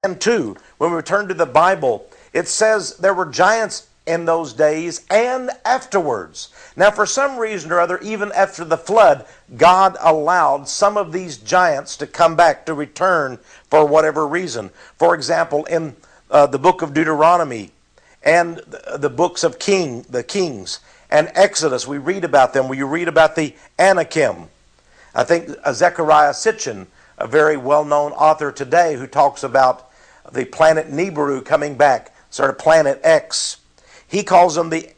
And 2, when we return to the Bible, it says there were giants in those days and afterwards. Now, for some reason or other, even after the flood, God allowed some of these giants to come back, to return for whatever reason. For example, in the book of Deuteronomy and the books of the Kings and Exodus, we read about them. We read about the Anakim. I think Zechariah Sitchin, a very well-known author today, who talks about the planet Nibiru coming back, sort of planet X. He calls them the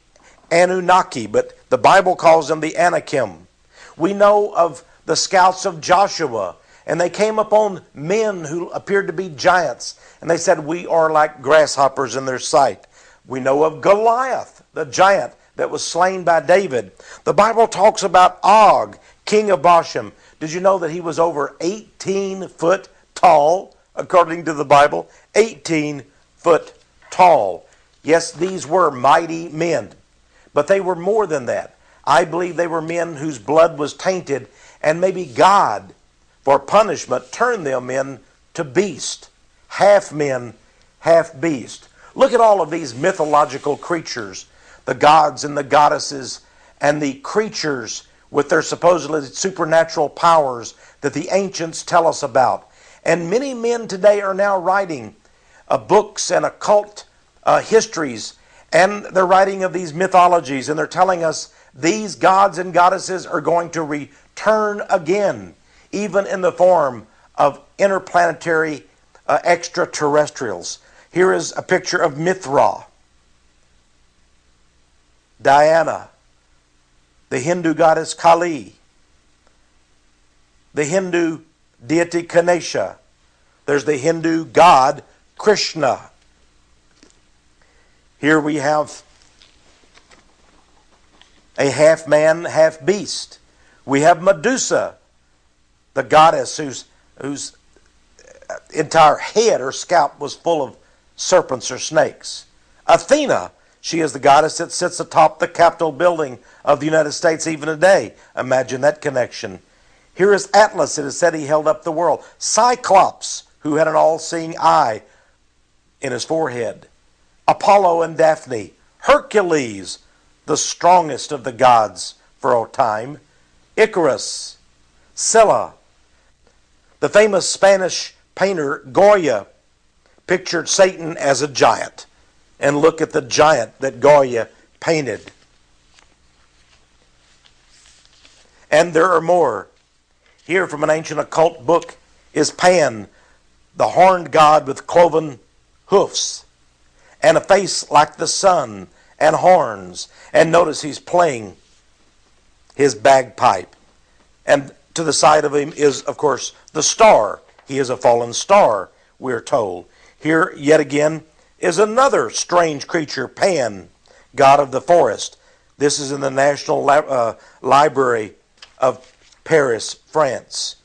Anunnaki, but the Bible calls them the Anakim. We know of the scouts of Joshua, and they came upon men who appeared to be giants, and they said, "We are like grasshoppers in their sight." We know of Goliath, the giant that was slain by David. The Bible talks about Og, king of Bashan. Did you know that he was over 18 foot tall, according to the Bible? 18 foot tall. Yes, these were mighty men, but they were more than that. I believe they were men whose blood was tainted, and maybe God, for punishment, turned them into beast. Half men, half beast. Look at all of these mythological creatures, the gods and the goddesses, and the creatures with their supposedly supernatural powers that the ancients tell us about. And many men today are now writing books and occult histories, and they're writing of these mythologies, and they're telling us these gods and goddesses are going to return again, even in the form of interplanetary extraterrestrials. Here is a picture of Mithra, Diana, the Hindu goddess Kali, the Hindu deity Ganesha. There's the Hindu god Krishna. Here we have a half man, half beast. We have Medusa, the goddess whose entire head or scalp was full of serpents or snakes. Athena, she is the goddess that sits atop the Capitol building of the United States even today. Imagine that connection. Here is Atlas. It is said he held up the world. Cyclops, who had an all-seeing eye in his forehead. Apollo and Daphne. Hercules, the strongest of the gods for all time. Icarus. Scylla. The famous Spanish painter Goya pictured Satan as a giant. And look at the giant that Goya painted. And there are more. Here from an ancient occult book is Pan, the horned god with cloven hoofs and a face like the sun and horns. And notice he's playing his bagpipe. And to the side of him is, of course, the star. He is a fallen star, we're told. Here, yet again, is another strange creature, Pan, god of the forest. This is in the National Library of Paris, France.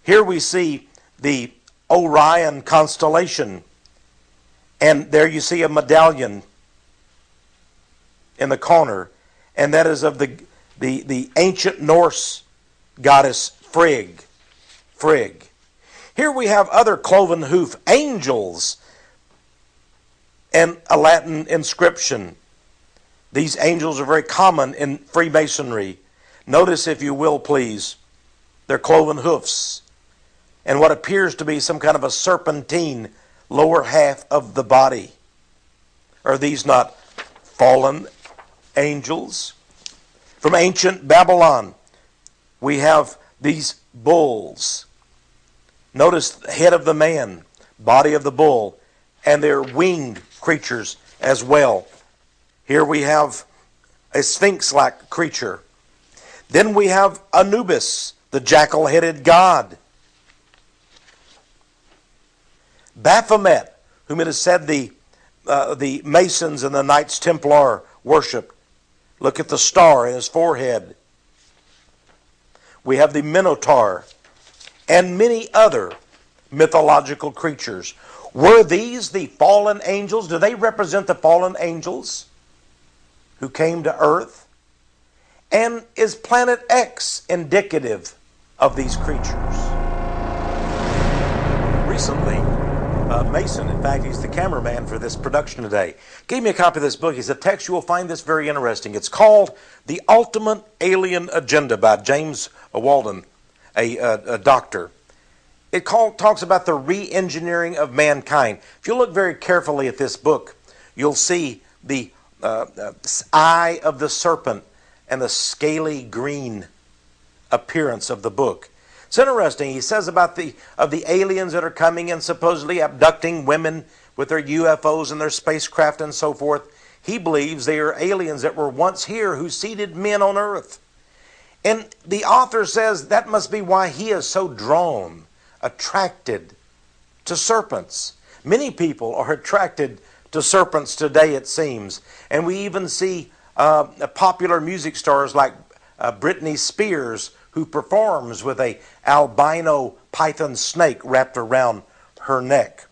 Here we see the Orion constellation, and there you see a medallion in the corner, and that is of the ancient Norse goddess Frigg. Here we have other cloven hoof angels and a Latin inscription. These angels are very common in Freemasonry. Notice, if you will, please, their cloven hoofs and what appears to be some kind of a serpentine lower half of the body. Are these not fallen angels? From ancient Babylon, we have these bulls. Notice the head of the man, body of the bull, and they're winged creatures as well. Here we have a sphinx-like creature. Then we have Anubis, the jackal-headed god. Baphomet, whom it is said the Masons and the Knights Templar worshipped. Look at the star in his forehead. We have the Minotaur and many other mythological creatures. Were these the fallen angels? Do they represent the fallen angels who came to earth? And is planet X indicative of these creatures? Recently, Mason. In fact, he's the cameraman for this production today. Gave me a copy of this book. He said, Tex, you will find this very interesting. It's called The Ultimate Alien Agenda by James Walden, a doctor. It talks about the re-engineering of mankind. If you look very carefully at this book, you'll see the eye of the serpent and the scaly green appearance of the book. It's interesting. He says about the aliens that are coming and supposedly abducting women with their UFOs and their spacecraft and so forth. He believes they are aliens that were once here who seeded men on earth. And the author says that must be why he is so drawn, attracted to serpents. Many people are attracted to serpents today, it seems. And we even see popular music stars like Britney Spears, who performs with a albino python snake wrapped around her neck.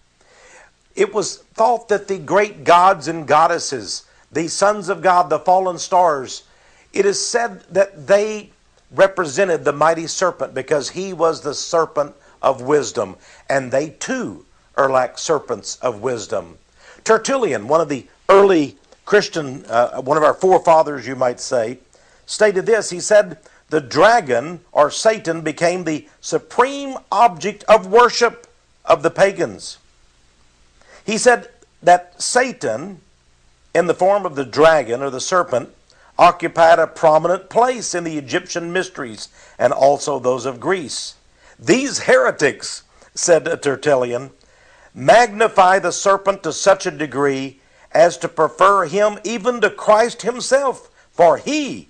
It was thought that the great gods and goddesses, the sons of God, the fallen stars, it is said that they represented the mighty serpent because he was the serpent of wisdom, and they too are like serpents of wisdom. Tertullian, one of the early Christian, one of our forefathers, you might say, stated this. He said, the dragon, or Satan, became the supreme object of worship of the pagans. He said that Satan, in the form of the dragon or the serpent, occupied a prominent place in the Egyptian mysteries and also those of Greece. These heretics, said Tertullian, magnify the serpent to such a degree as to prefer him even to Christ himself, for he,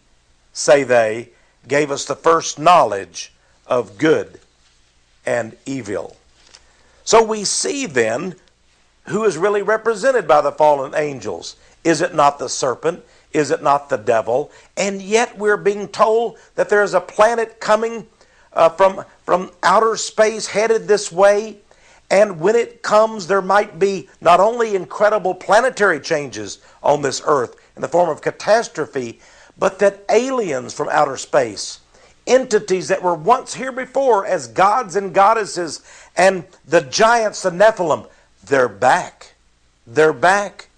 say they, gave us the first knowledge of good and evil. So we see then who is really represented by the fallen angels. Is it not the serpent? Is it not the devil? And yet we're being told that there's a planet coming from outer space headed this way. And when it comes, there might be not only incredible planetary changes on this earth in the form of catastrophe, but that aliens from outer space, entities that were once here before as gods and goddesses, and the giants, the Nephilim, they're back. They're back.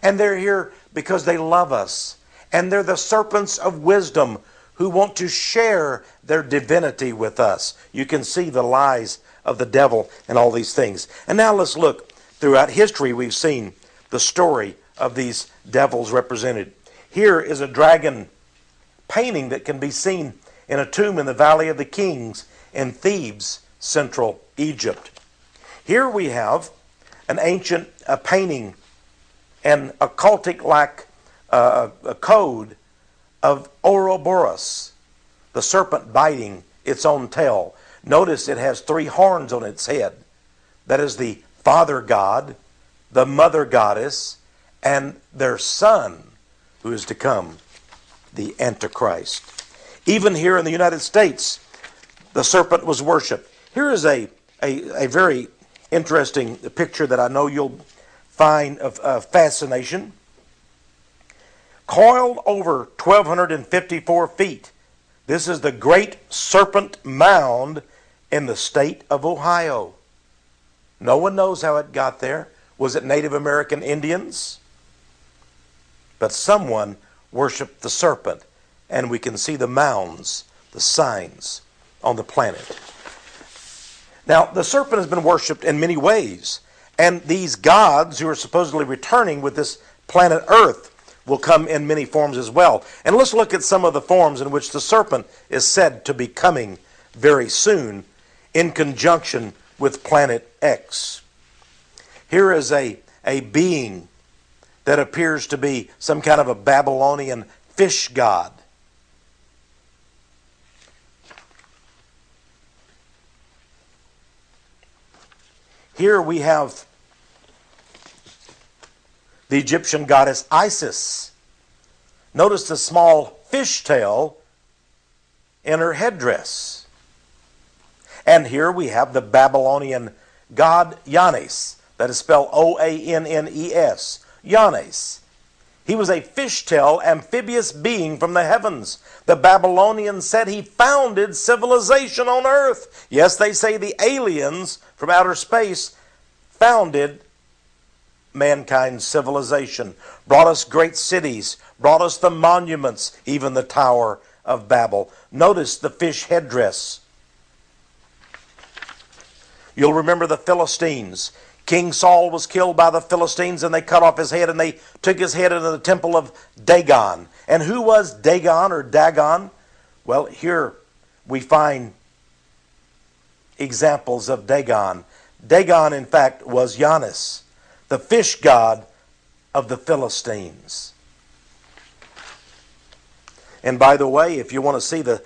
And they're here because they love us. And they're the serpents of wisdom who want to share their divinity with us. You can see the lies of the devil and all these things. And now let's look. Throughout history, we've seen the story of these devils represented. Here is a dragon painting that can be seen in a tomb in the Valley of the Kings in Thebes, central Egypt. Here we have an ancient painting and occultic-like a code of Ouroboros, the serpent biting its own tail. Notice it has 3 horns on its head. That is the father god, the mother goddess, and their son, who is to come, the Antichrist. Even here in the United States, the serpent was worshipped. Here is a very interesting picture that I know you'll find of fascination. Coiled over 1,254 feet, this is the Great Serpent Mound in the state of Ohio. No one knows how it got there. Was it Native American Indians? But someone worshiped the serpent, and we can see the mounds, the signs on the planet. Now, the serpent has been worshipped in many ways, and these gods who are supposedly returning with this planet Earth will come in many forms as well. And let's look at some of the forms in which the serpent is said to be coming very soon in conjunction with planet X. Here is a being that appears to be some kind of a Babylonian fish god. Here we have the Egyptian goddess Isis. Notice the small fish tail in her headdress. And here we have the Babylonian god Yanes. That is spelled O-A-N-N-E-S. Yanes. He was a fish-tail amphibious being from the heavens. The Babylonians said he founded civilization on earth. Yes, they say the aliens from outer space founded mankind's civilization, brought us great cities, brought us the monuments, even the Tower of Babel. Notice the fish headdress. You'll remember the Philistines. King Saul was killed by the Philistines, and they cut off his head, and they took his head into the temple of Dagon. And who was Dagon or Dagon? Well, here we find examples of Dagon. Dagon, in fact, was Janus, the fish god of the Philistines. And by the way, if you want to see the